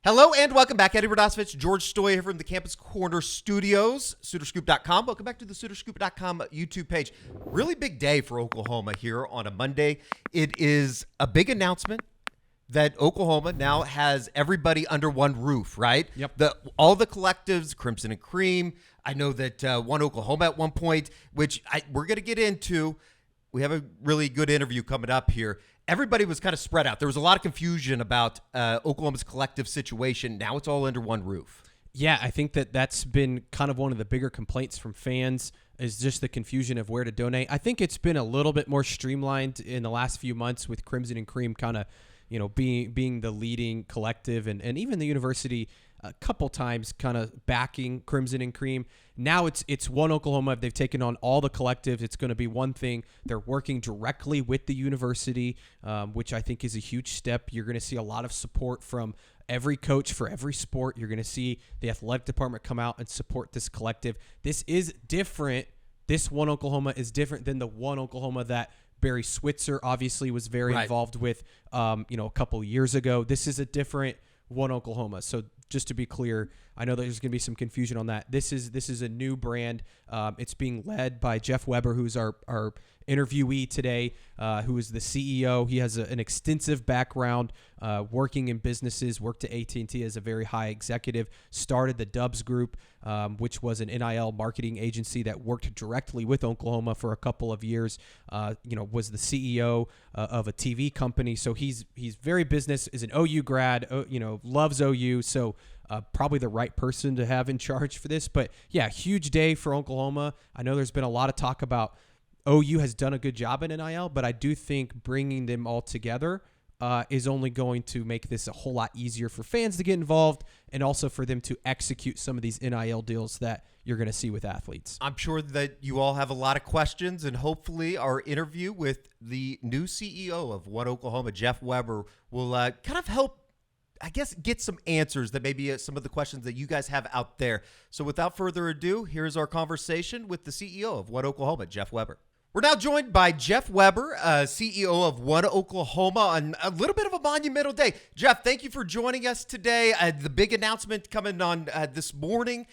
Hello and welcome back. Eddie Radosovich, George Stoy here from the Campus Corner Studios, Soonerscoop.com. Welcome back to the Soonerscoop.com YouTube page. Really big day for Oklahoma here on a Monday. It is a big announcement that Oklahoma now has everybody under one roof, right? Yep. All the collectives, Crimson and Cream. I know that 1Oklahoma at one point, which we're going to get into. We have a really good interview coming up here. Everybody was kind of spread out. There was a lot of confusion about Oklahoma's collective situation. Now it's all under one roof. Yeah, I think that's been kind of one of the bigger complaints from fans is just the confusion of where to donate. I think it's been a little bit more streamlined in the last few months with Crimson and Cream kind of, being the leading collective and even the university a couple times kind of backing Crimson and Cream. Now it's 1Oklahoma. They've taken on all the collectives. It's going to be one thing. They're working directly with the university, which I think is a huge step. You're going to see a lot of support from every coach for every sport. You're going to see the athletic department come out and support this collective. This is different. This 1Oklahoma is different than the 1Oklahoma that Barry Switzer obviously was very involved with, a couple years ago. This is a different 1Oklahoma. So just to be clear, I know there's going to be some confusion on that. This is a new brand. It's being led by Jeff Weber, who's our interviewee today, who is the CEO. He has an extensive background working in businesses, worked at AT&T as a very high executive, started the Dubs Group, which was an NIL marketing agency that worked directly with Oklahoma for a couple of years, was the CEO of a TV company. So he's very business, is an OU grad, loves OU. So probably the right person to have in charge for this. But yeah, huge day for Oklahoma. I know there's been a lot of talk about OU has done a good job in NIL, but I do think bringing them all together is only going to make this a whole lot easier for fans to get involved and also for them to execute some of these NIL deals that you're going to see with athletes. I'm sure that you all have a lot of questions, and hopefully our interview with the new CEO of 1Oklahoma, Jeff Weber, will kind of help, I guess, get some answers that maybe some of the questions that you guys have out there. So without further ado, here's our conversation with the CEO of 1Oklahoma, Jeff Weber. We're now joined by Jeff Weber, CEO of 1Oklahoma, on a little bit of a monumental day. Jeff, thank you for joining us today. The big announcement coming on this morning.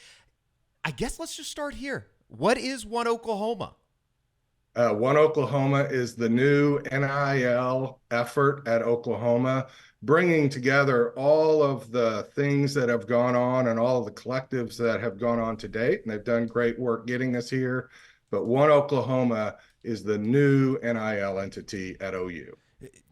I guess let's just start here. What is 1Oklahoma? 1Oklahoma is the new NIL effort at Oklahoma, bringing together all of the things that have gone on and all of the collectives that have gone on to date. And they've done great work getting us here. But 1Oklahoma is the new NIL entity at OU.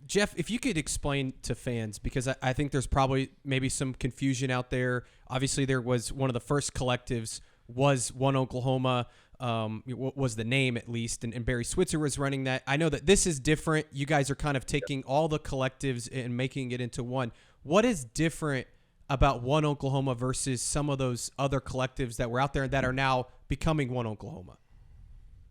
Jeff, if you could explain to fans, because I think there's probably maybe some confusion out there. Obviously, there was one of the first collectives was 1Oklahoma, was the name at least, and Barry Switzer was running that. I know that this is different. You guys are kind of taking all the collectives and making it into one. What is different about 1Oklahoma versus some of those other collectives that were out there that are now becoming 1Oklahoma?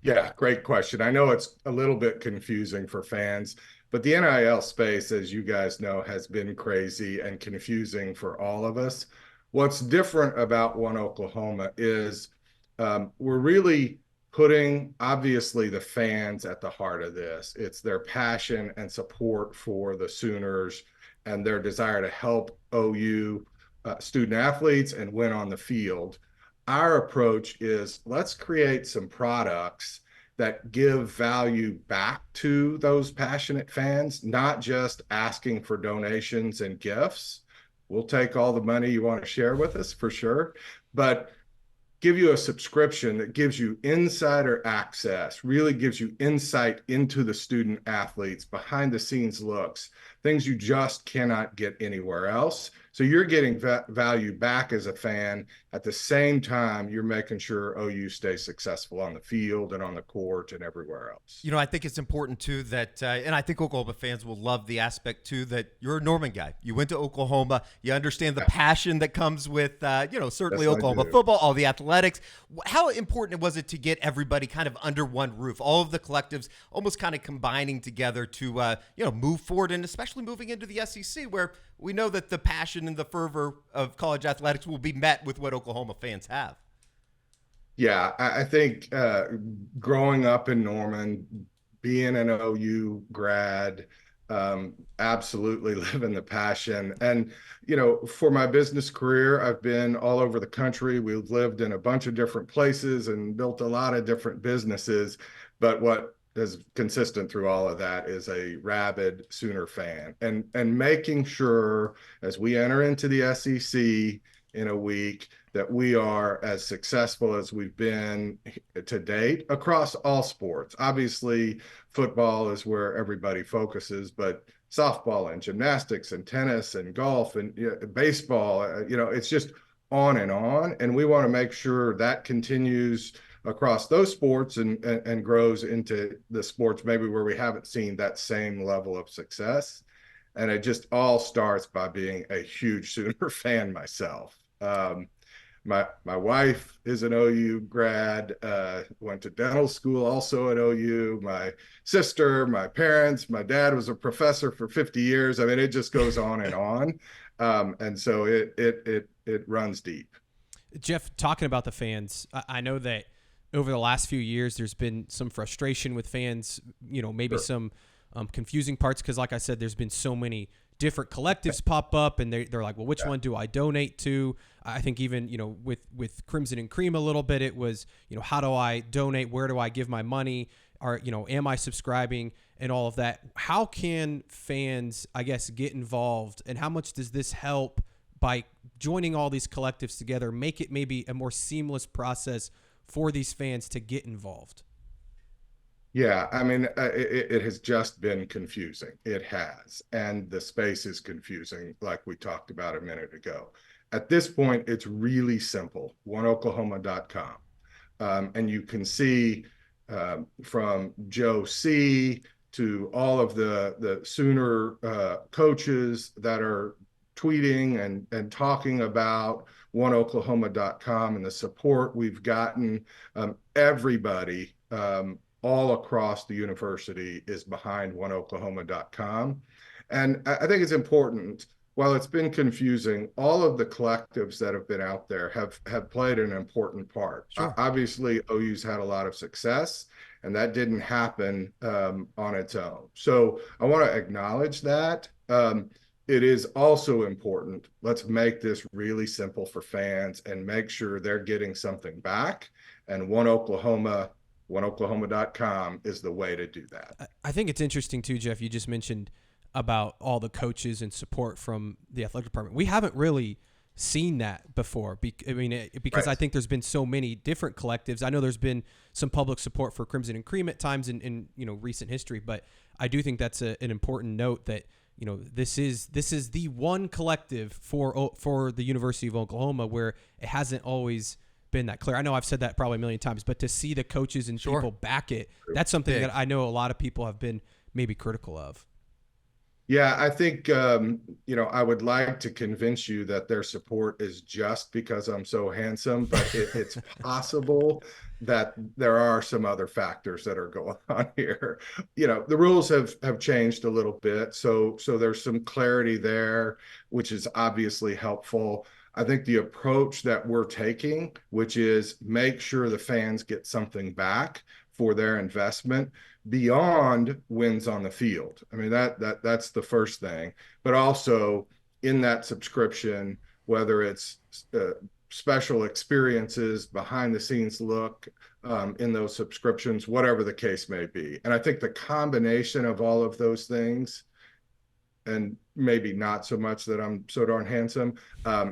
Yeah, great question. I know it's a little bit confusing for fans, but the NIL space, as you guys know, has been crazy and confusing for all of us. What's different about 1Oklahoma is we're really putting, obviously, the fans at the heart of this. It's their passion and support for the Sooners and their desire to help OU student athletes and win on the field. Our approach is let's create some products that give value back to those passionate fans, not just asking for donations and gifts. We'll take all the money you want to share with us for sure, but give you a subscription that gives you insider access, really gives you insight into the student athletes, behind the scenes looks, things you just cannot get anywhere else. So you're getting value back as a fan. At the same time, you're making sure OU stays successful on the field and on the court and everywhere else. I think it's important, too, that, and I think Oklahoma fans will love the aspect, too, that you're a Norman guy. You went to Oklahoma. You understand the passion that comes with, certainly Oklahoma football, all the athletics. How important was it to get everybody kind of under one roof, all of the collectives almost kind of combining together to, move forward, and especially moving into the SEC, where we know that the passion and the fervor of college athletics will be met with what Oklahoma fans have. Yeah, I think growing up in Norman, being an OU grad, Absolutely living the passion. And, for my business career, I've been all over the country. We've lived in a bunch of different places and built a lot of different businesses. But what is consistent through all of that is a rabid Sooner fan, and making sure as we enter into the SEC in a week that we are as successful as we've been to date across all sports. Obviously, football is where everybody focuses, but softball and gymnastics and tennis and golf and baseball, it's just on and on. And we want to make sure that continues across those sports and grows into the sports maybe where we haven't seen that same level of success. And it just all starts by being a huge Sooner fan myself. My wife is an OU grad, went to dental school also at OU. My sister, my parents, my dad was a professor for 50 years. I mean, it just goes on and on. And so it runs deep. Jeff, talking about the fans, I know that over the last few years, there's been some frustration with fans, maybe Sure. some confusing parts. Cause like I said, there's been so many different collectives pop up and they're like, well, which one do I donate to? I think even, with Crimson and Cream a little bit, it was, how do I donate? Where do I give my money? Am I subscribing and all of that? How can fans, I guess, get involved, and how much does this help by joining all these collectives together, make it maybe a more seamless process for these fans to get involved? Yeah, I mean, it has just been confusing. It has. And the space is confusing, like we talked about a minute ago. At this point, it's really simple, 1Oklahoma.com. And you can see from Joe C. to all of the Sooner coaches that are tweeting and talking about 1Oklahoma.com and the support we've gotten. Everybody all across the university is behind 1Oklahoma.com. And I think it's important, while it's been confusing, all of the collectives that have been out there have played an important part. Sure. Obviously, OU's had a lot of success, and that didn't happen on its own. So I want to acknowledge that. It is also important. Let's make this really simple for fans and make sure they're getting something back. And 1Oklahoma.com is the way to do that. I think it's interesting too, Jeff. You just mentioned about all the coaches and support from the athletic department. We haven't really seen that before. Because Right. I think there's been so many different collectives. I know there's been some public support for Crimson and Cream at times in recent history, but I do think that's an important note that this is the one collective for the University of Oklahoma where it hasn't always been that clear. I know I've said that probably a million times, but to see the coaches and Sure. people back it, that's something Big. that I know a lot of people have been maybe critical of. Yeah, I think, I would like to convince you that their support is just because I'm so handsome, but it's possible that there are some other factors that are going on here. The rules have changed a little bit, so there's some clarity there, which is obviously helpful. I think the approach that we're taking, which is make sure the fans get something back for their investment beyond wins on the field. I mean, that's the first thing, but also in that subscription, whether it's special experiences, behind the scenes look in those subscriptions, whatever the case may be. And I think the combination of all of those things, and maybe not so much that I'm so darn handsome,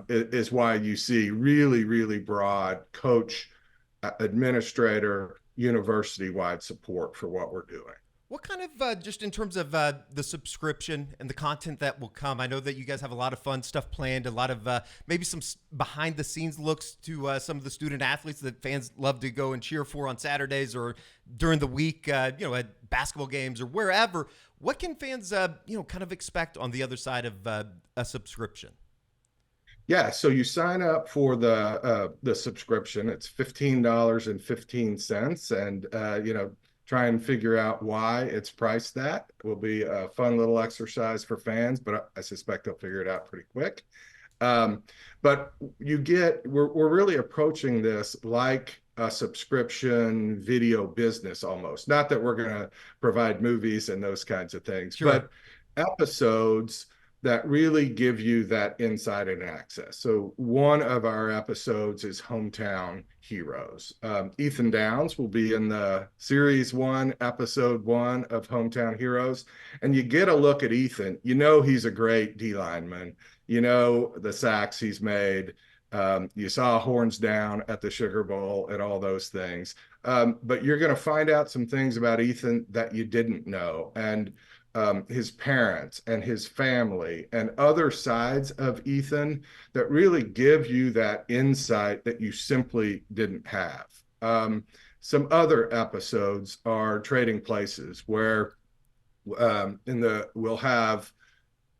is why you see really, really broad coach, administrator, university-wide support for what we're doing. What kind of, just in terms of the subscription and the content that will come, I know that you guys have a lot of fun stuff planned, a lot of maybe some behind the scenes looks to some of the student athletes that fans love to go and cheer for on Saturdays or during the week, at basketball games or wherever. What can fans, kind of expect on the other side of a subscription? Yeah, so you sign up for the subscription. It's $15.15, and try and figure out why it's priced that. It will be a fun little exercise for fans, but I suspect they'll figure it out pretty quick. But we're really approaching this like a subscription video business almost. Not that we're going to provide movies and those kinds of things, Sure. but episodes that really give you that insight and access. So one of our episodes is Hometown Heroes. Ethan Downs will be in the series one, episode one of Hometown Heroes. And you get a look at Ethan, you know he's a great D lineman. You know the sacks he's made. You saw horns down at the Sugar Bowl and all those things. But you're going to find out some things about Ethan that you didn't know. And his parents and his family and other sides of Ethan that really give you that insight that you simply didn't have. Some other episodes are Trading Places, where we'll have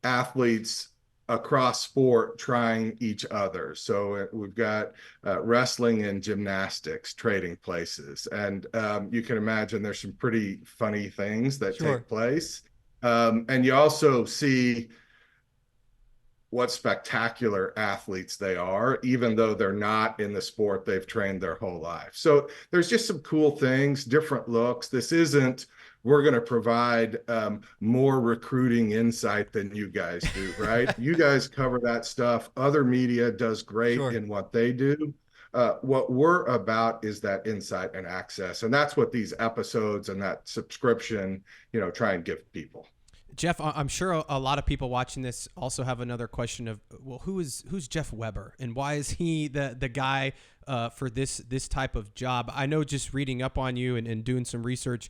athletes across sport trying each other. So we've got wrestling and gymnastics trading places. And you can imagine there's some pretty funny things that take place. And you also see what spectacular athletes they are, even though they're not in the sport they've trained their whole life. So there's just some cool things, different looks. This isn't, we're going to provide more recruiting insight than you guys do, right? You guys cover that stuff. Other media does great in what they do. What we're about is that insight and access. And that's what these episodes and that subscription, try and give people. Jeff, I'm sure a lot of people watching this also have another question of, well, who's Jeff Weber, and why is he the guy for this type of job? I know, just reading up on you and doing some research,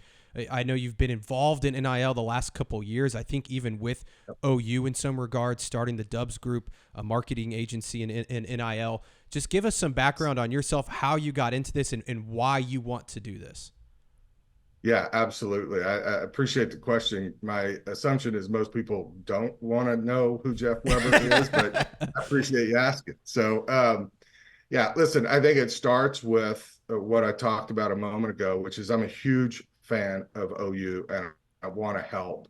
I know you've been involved in NIL the last couple of years. I think even with OU in some regards, starting the Dubs Group, a marketing agency in NIL. Just give us some background on yourself, how you got into this, and why you want to do this. Yeah, absolutely. I appreciate the question. My assumption is most people don't want to know who Jeff Weber is, but I appreciate you asking. So, yeah, listen, I think it starts with what I talked about a moment ago, which is I'm a huge fan of OU and I want to help.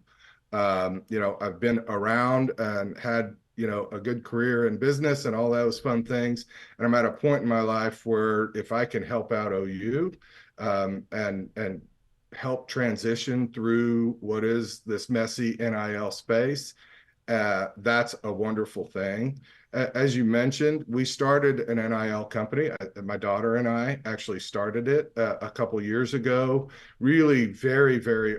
I've been around and had, a good career in business and all those fun things. And I'm at a point in my life where if I can help out OU and help transition through what is this messy NIL space, that's a wonderful thing. As you mentioned, we started an NIL company. My daughter and I actually started it a couple years ago. Really, very, very.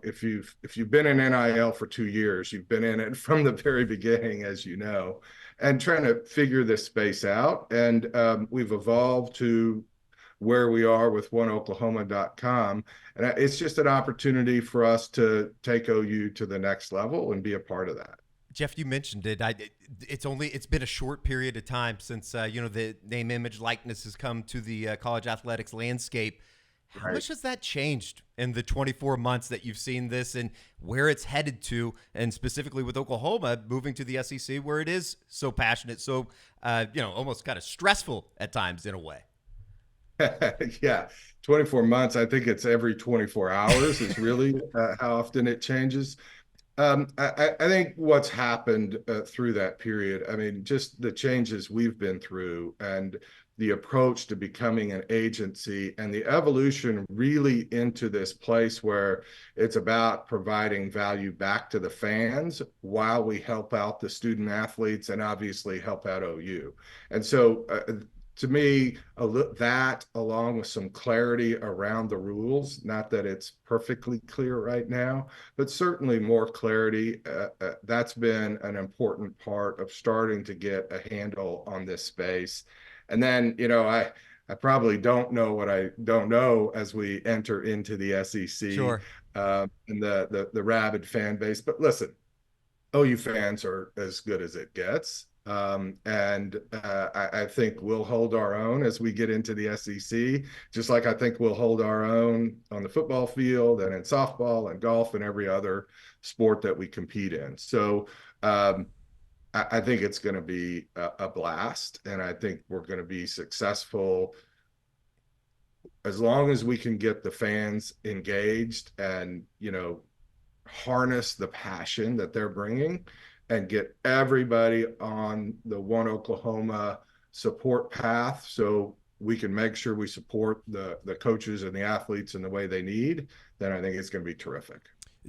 If you've been in NIL for 2 years, you've been in it from the very beginning, as you know, and trying to figure this space out. And we've evolved to where we are with 1Oklahoma.com. And it's just an opportunity for us to take OU to the next level and be a part of that. Jeff, you mentioned it. It's been a short period of time since the name, image, likeness has come to the college athletics landscape. How much has that changed in the 24 months that you've seen this, and where it's headed to, and specifically with Oklahoma moving to the SEC, where it is so passionate, so almost kind of stressful at times in a way? Yeah, 24 months. I think it's every 24 hours is really how often it changes. I think what's happened through that period, I mean, just the changes we've been through and the approach to becoming an agency and the evolution really into this place where it's about providing value back to the fans while we help out the student athletes and obviously help out OU. And so to me, that along with some clarity around the rules, not that it's perfectly clear right now, but certainly more clarity, that's been an important part of starting to get a handle on this space. And then, I probably don't know what I don't know as we enter into the SEC and the rabid fan base. But listen, OU fans are as good as it gets. I think we'll hold our own as we get into the SEC, just like I think we'll hold our own on the football field and in softball and golf and every other sport that we compete in. So I think it's going to be a blast, and I think we're going to be successful as long as we can get the fans engaged and, harness the passion that they're bringing and get everybody on the 1Oklahoma support path so we can make sure we support the coaches and the athletes in the way they need, then I think it's going to be terrific.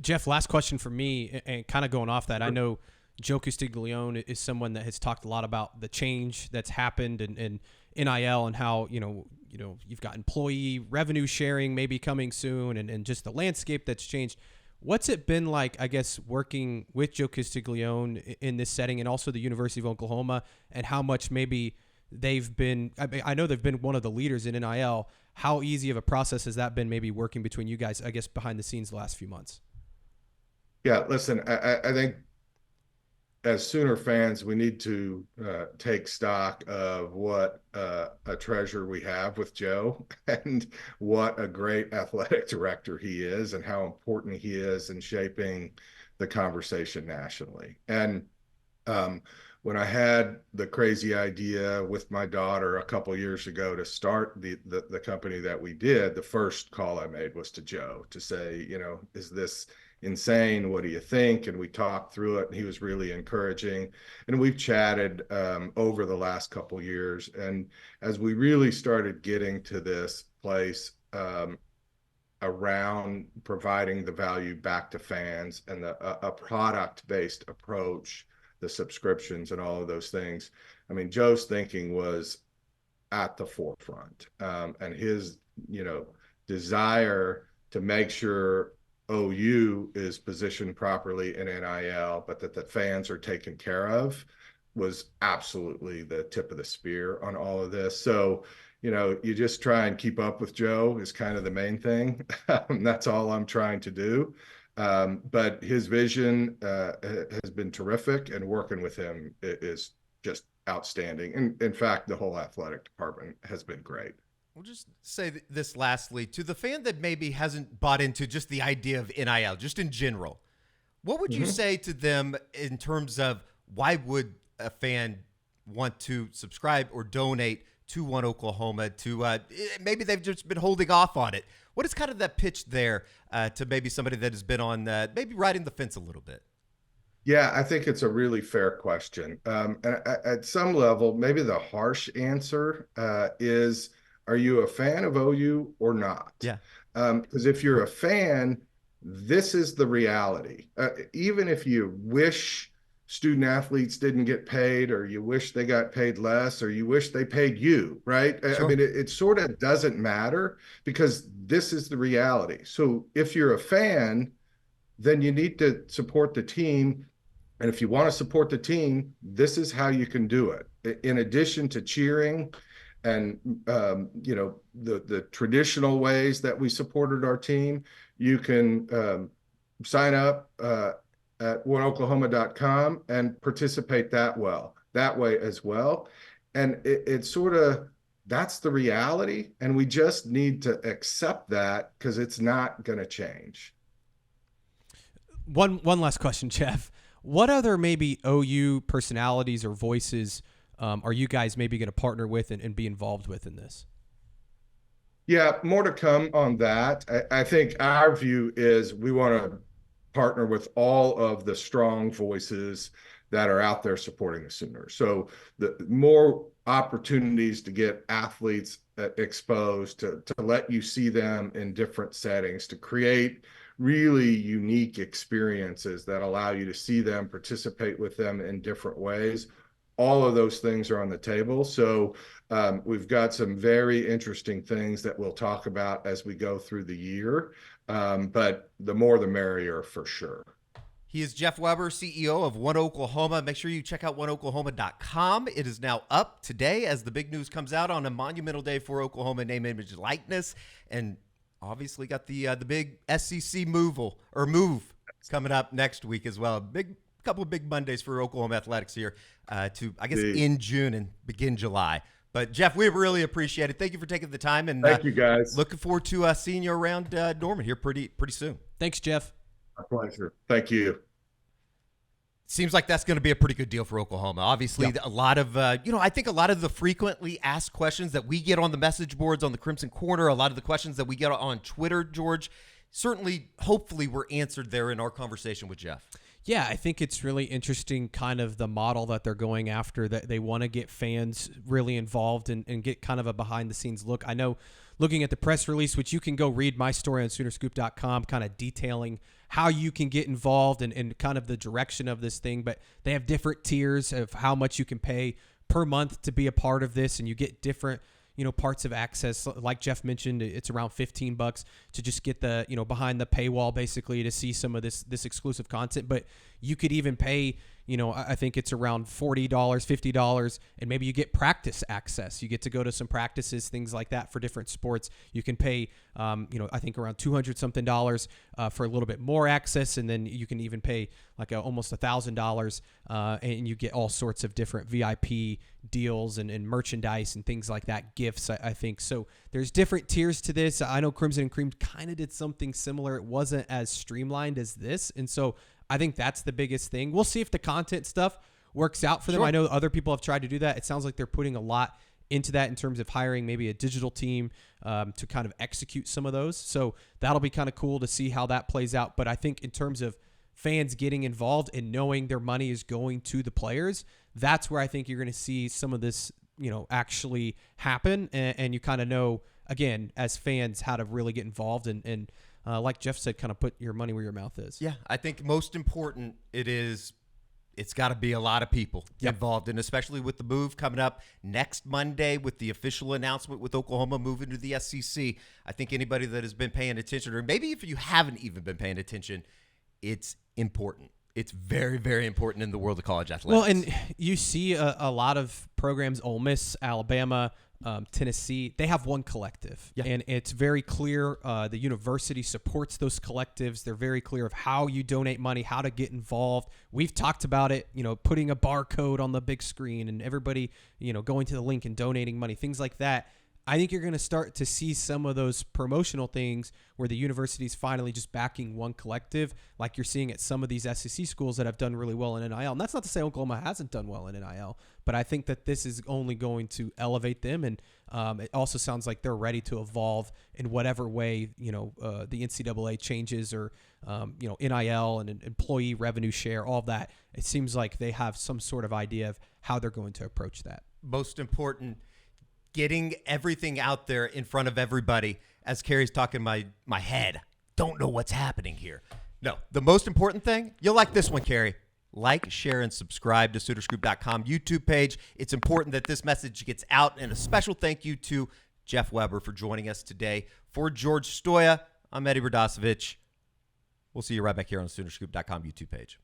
Jeff, last question for me, and kind of going off that, I know Joe Castiglione is someone that has talked a lot about the change that's happened and NIL and how, you've got employee revenue sharing maybe coming soon and just the landscape that's changed. What's it been like, I guess, working with Joe Castiglione in this setting and also the University of Oklahoma, and how much maybe they've been, I know they've been one of the leaders in NIL. How easy of a process has that been maybe working between you guys, I guess, behind the scenes the last few months? Yeah, listen, I think as Sooner fans, we need to take stock of what a treasure we have with Joe and what a great athletic director he is and how important he is in shaping the conversation nationally. And when I had the crazy idea with my daughter a couple years ago to start the company that we did, the first call I made was to Joe to say, is this insane? What do you think? And we talked through it, and he was really encouraging. And we've chatted over the last couple years. And as we really started getting to this place around providing the value back to fans and a product-based approach, the subscriptions and all of those things, I mean, Joe's thinking was at the forefront, and his, desire to make sure OU is positioned properly in NIL, but that the fans are taken care of, was absolutely the tip of the spear on all of this. So, you just try and keep up with Joe is kind of the main thing. That's all I'm trying to do. But his vision has been terrific, and working with him is just outstanding. And in fact, the whole athletic department has been great. We'll just say this lastly, to the fan that maybe hasn't bought into just the idea of NIL, just in general, what would you say to them in terms of why would a fan want to subscribe or donate to 1Oklahoma to maybe they've just been holding off on it? What is kind of that pitch there to maybe somebody that has been on maybe riding the fence a little bit? Yeah, I think it's a really fair question. And at some level, maybe the harsh answer is, are you a fan of OU or not? Yeah. Because if you're a fan, this is the reality. Even if you wish student athletes didn't get paid, or you wish they got paid less, or you wish they paid you, right? Sure. I mean, it sort of doesn't matter, because this is the reality. So if you're a fan, then you need to support the team. And if you want to support the team, this is how you can do it. In addition to cheering and the traditional ways that we supported our team, you can sign up at 1Oklahoma.com and participate that way as well. And it's sort of, that's the reality, and we just need to accept that, because it's not going to change. One last question, Jeff. What other maybe OU personalities or voices are you guys maybe going to partner with and be involved with in this? Yeah, more to come on that. I think our view is we want to partner with all of the strong voices that are out there supporting the Sooners. So the more opportunities to get athletes exposed, to let you see them in different settings, to create really unique experiences that allow you to see them, participate with them in different ways. All of those things are on the table. So we've got some very interesting things that we'll talk about as we go through the year. But the more the merrier, for sure. He is Jeff Weber, CEO of 1Oklahoma. Make sure you check out 1Oklahoma.com. It is now up today as the big news comes out on a monumental day for Oklahoma name, image, likeness, and obviously got the big SEC move coming up next week as well. Couple of big Mondays for Oklahoma athletics here to, I guess, in June and begin July. But, Jeff, we really appreciate it. Thank you for taking the time. And thank you, guys. Looking forward to seeing you around Norman here pretty soon. Thanks, Jeff. My pleasure. Thank you. Seems like that's going to be a pretty good deal for Oklahoma. Obviously, a lot of, I think a lot of the frequently asked questions that we get on the message boards on the Crimson Corner, a lot of the questions that we get on Twitter, George, certainly, hopefully, were answered there in our conversation with Jeff. Yeah, I think it's really interesting kind of the model that they're going after, that they want to get fans really involved and get kind of a behind the scenes look. I know looking at the press release, which you can go read my story on Soonerscoop.com, kind of detailing how you can get involved and kind of the direction of this thing, but they have different tiers of how much you can pay per month to be a part of this, and you get different parts of access. Like Jeff mentioned, it's around $15 to just get the, behind the paywall, basically, to see some of this exclusive content. But you could even pay, I think it's around $40, $50, and maybe you get practice access. You get to go to some practices, things like that for different sports. You can pay, I think around $200 something for a little bit more access, and then you can even pay like almost $1,000, and you get all sorts of different VIP deals and merchandise and things like that, gifts, I think. So there's different tiers to this. I know Crimson and Cream kind of did something similar. It wasn't as streamlined as this, and so I think that's the biggest thing. We'll see if the content stuff works out for them. Sure. I know other people have tried to do that. It sounds like they're putting a lot into that in terms of hiring maybe a digital team to kind of execute some of those. So that'll be kind of cool to see how that plays out. But I think in terms of fans getting involved and knowing their money is going to the players, that's where I think you're going to see some of this, actually happen. And you kind of know, again, as fans, how to really get involved and like Jeff said, kind of put your money where your mouth is. Yeah, I think most important it's got to be a lot of people involved, and especially with the move coming up next Monday with the official announcement with Oklahoma moving to the SEC. I think anybody that has been paying attention, or maybe if you haven't even been paying attention, it's important. It's very, very important in the world of college athletics. Well, and you see a lot of programs, Ole Miss, Alabama, Tennessee, they have one collective, and it's very clear. The university supports those collectives. They're very clear of how you donate money, how to get involved. We've talked about it, putting a barcode on the big screen and everybody, going to the link and donating money, things like that. I think you're going to start to see some of those promotional things where the university's finally just backing one collective, like you're seeing at some of these SEC schools that have done really well in NIL. And that's not to say Oklahoma hasn't done well in NIL, but I think that this is only going to elevate them. And it also sounds like they're ready to evolve in whatever way, the NCAA changes or, NIL and employee revenue share, all of that. It seems like they have some sort of idea of how they're going to approach that. Most important, getting everything out there in front of everybody. As Carrie's talking my head, don't know what's happening here. No, the most important thing, you'll like this one, Carrie. Like, share, and subscribe to Soonerscoop.com YouTube page. It's important that this message gets out, and a special thank you to Jeff Weber for joining us today. For George Stoya, I'm Eddie Radosevich. We'll see you right back here on the Soonerscoop.com YouTube page.